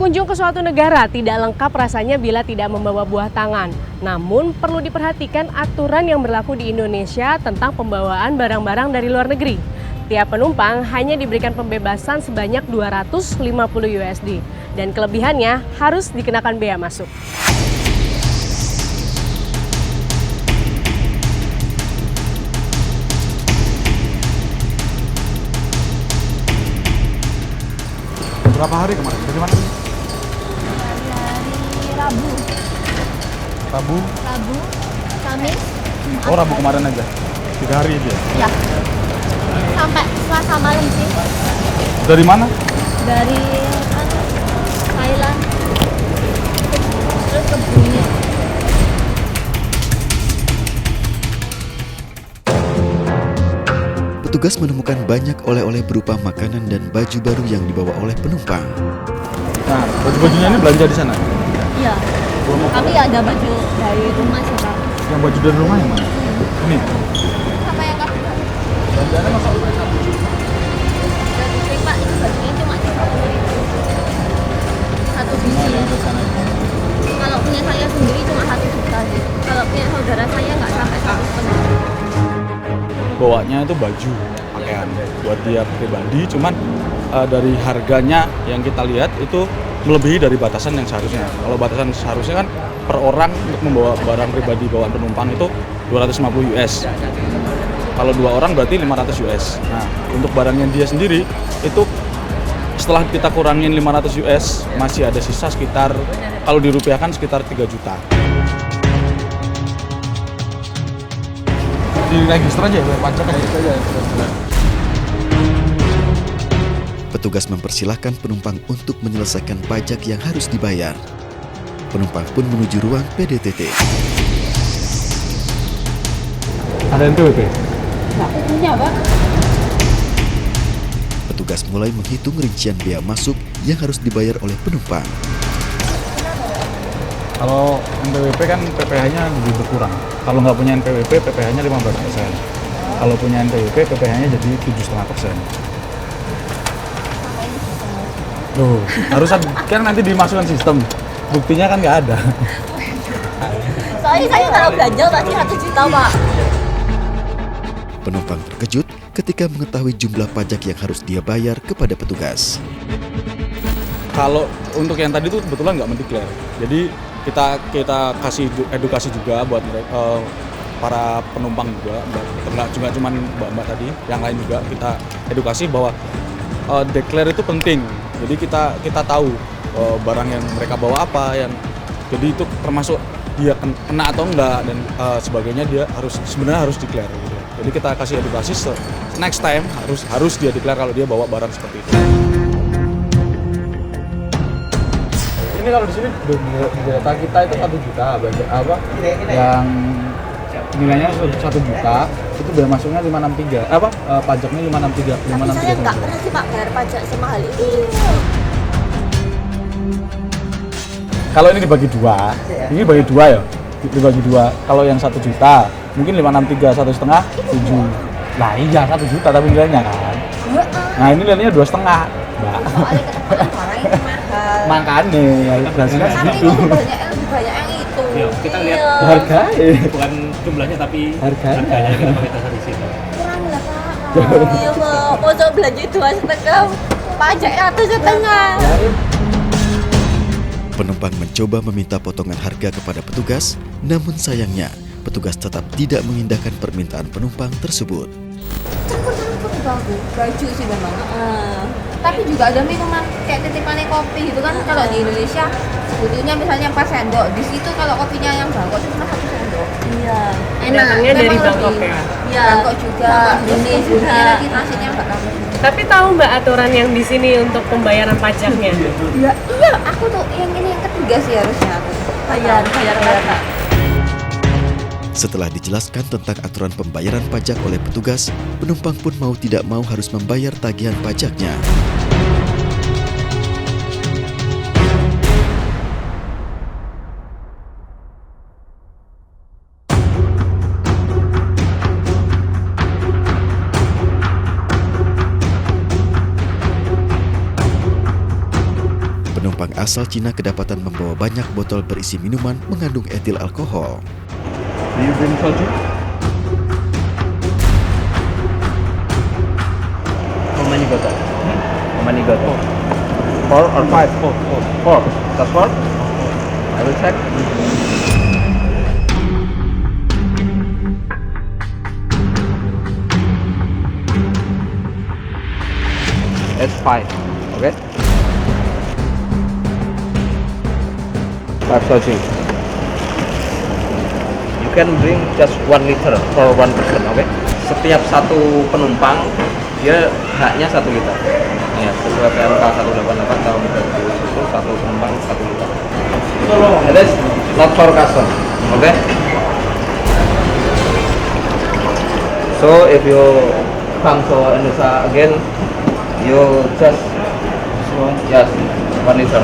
Berkunjung ke suatu negara tidak lengkap rasanya bila tidak membawa buah tangan. Namun perlu diperhatikan aturan yang berlaku di Indonesia tentang pembawaan barang-barang dari luar negeri. Tiap penumpang hanya diberikan pembebasan sebanyak 250 USD dan kelebihannya harus dikenakan bea masuk. Berapa hari kemarin? Bagaimana? Dari Rabu, Rabu? Kamis, Jumat. Oh, Rabu kemarin aja? 3 hari aja? Ya, sampai Selasa malam sih. Dari mana? Dari Thailand, terus ke Brunei. Petugas menemukan banyak oleh-oleh berupa makanan dan baju baru yang dibawa oleh penumpang. Nah, baju-bajunya ini belanja di sana? Iya, tapi ada baju dari rumah sih Pak. Yang baju dari rumah yang mana? Ini? Sama yang kamu Belanjaannya masa udah satu? dari Pak, ini bajunya cuma 1 biji. Kalau punya saya sendiri cuma 1 juta sih. Kalau punya saudara saya nggak sampai 1,5. Bawanya itu baju, pakaian buat dia pribadi, cuman dari harganya yang kita lihat itu melebihi dari batasan yang seharusnya. Kalau batasan seharusnya kan per orang untuk membawa barang pribadi bawaan penumpang itu 250 US. Kalau 2 orang berarti 500 US. Nah, untuk barangnya dia sendiri itu setelah kita kurangin 500 US masih ada sisa sekitar, kalau dirupiahkan sekitar 3 juta. Di register aja, bayar pajak aja. Petugas mempersilahkan penumpang untuk menyelesaikan pajak yang harus dibayar. Penumpang pun menuju ruang PDTT. Ada NPWP? Nggak punya Pak. Petugas mulai menghitung rincian bea masuk yang harus dibayar oleh penumpang. Kalau NPWP kan PPh-nya lebih berkurang. Kalau nggak punya NPWP, PPh-nya 15%. Kalau punya NPWP, PPh-nya jadi 7,5%. Tuh, harusnya kan nanti dimasukkan sistem. Buktinya kan nggak ada. Soalnya saya kalau belanja pasti 1 juta Pak. Penumpang terkejut ketika mengetahui jumlah pajak yang harus dia bayar kepada petugas. Kalau untuk yang tadi itu kebetulan nggak mendeklar. Jadi kita kasih edukasi juga buat para penumpang juga, nggak cuma mbak-mbak tadi, yang lain juga kita edukasi bahwa declare itu penting. Jadi kita tahu barang yang mereka bawa apa, yang jadi itu termasuk dia kena atau enggak dan sebagainya, dia sebenarnya harus declare gitu. Jadi kita kasih edukasi next time harus dia declare kalau dia bawa barang seperti itu. Ini kalau di sini di data kita itu 1 juta, apa yang nilainya 1 juta itu bea masuknya 563, pajaknya 563. Tapi saya nggak pernah sih Pak bayar pajak semahal ini. Kalau ini dibagi dua, ini dibagi dua ya, dibagi dua. Kalau yang 1 juta mungkin 563, 1,5 7. Nah iya 1 juta tapi nilainya kan. Nah ini nilainya 2,5, Mbak. Soalnya ketemuan barangnya mahal. Makanya hasilnya Tapi segitu. itu banyak yang itu. Iya, kita lihat Harganya. bukan jumlahnya tapi Harganya. kita pakai dasar di situ. Kurang lah Pak. Iya Pak, mau belanja 2,5, pajaknya 1,5. Penumpang mencoba meminta potongan harga kepada petugas, namun sayangnya petugas tetap tidak mengindahkan permintaan penumpang tersebut. Campur-campur baju sih memang. Tapi juga ada minuman kayak titipannya kopi gitu kan. Kalau di Indonesia sebetulnya misalnya 4 sendok, di situ kalau kopinya yang Bangkok itu cuma 1 sendok. Iya. Datangnya dari Memang Bangkok lebih. ya? Iya. Bangkok juga, Brunei juga. Lagi nasinya nggak ramai. Tapi tahu Mbak aturan yang di sini untuk pembayaran pajaknya? Iya, aku tuh yang ini yang ketiga sih harusnya aku. Bayar berapa? Setelah dijelaskan tentang aturan pembayaran pajak oleh petugas, penumpang pun mau tidak mau harus membayar tagihan pajaknya. penumpang asal Cina kedapatan membawa banyak botol berisi minuman mengandung etil alkohol. Do you bring soju? How many bottle? How many bottle? 4 or 5? 4. That's 4? I will check. It's 5. Okay? 5 soju. You can bring just 1 liter for 1 person, okay? Setiap satu penumpang dia haknya 1 liter. Ya, sesuai PMK 188 tahun 2010, satu penumpang 1 liter. It is not for custom, okay? So if you come to Indonesia again, you just yes 1 liter.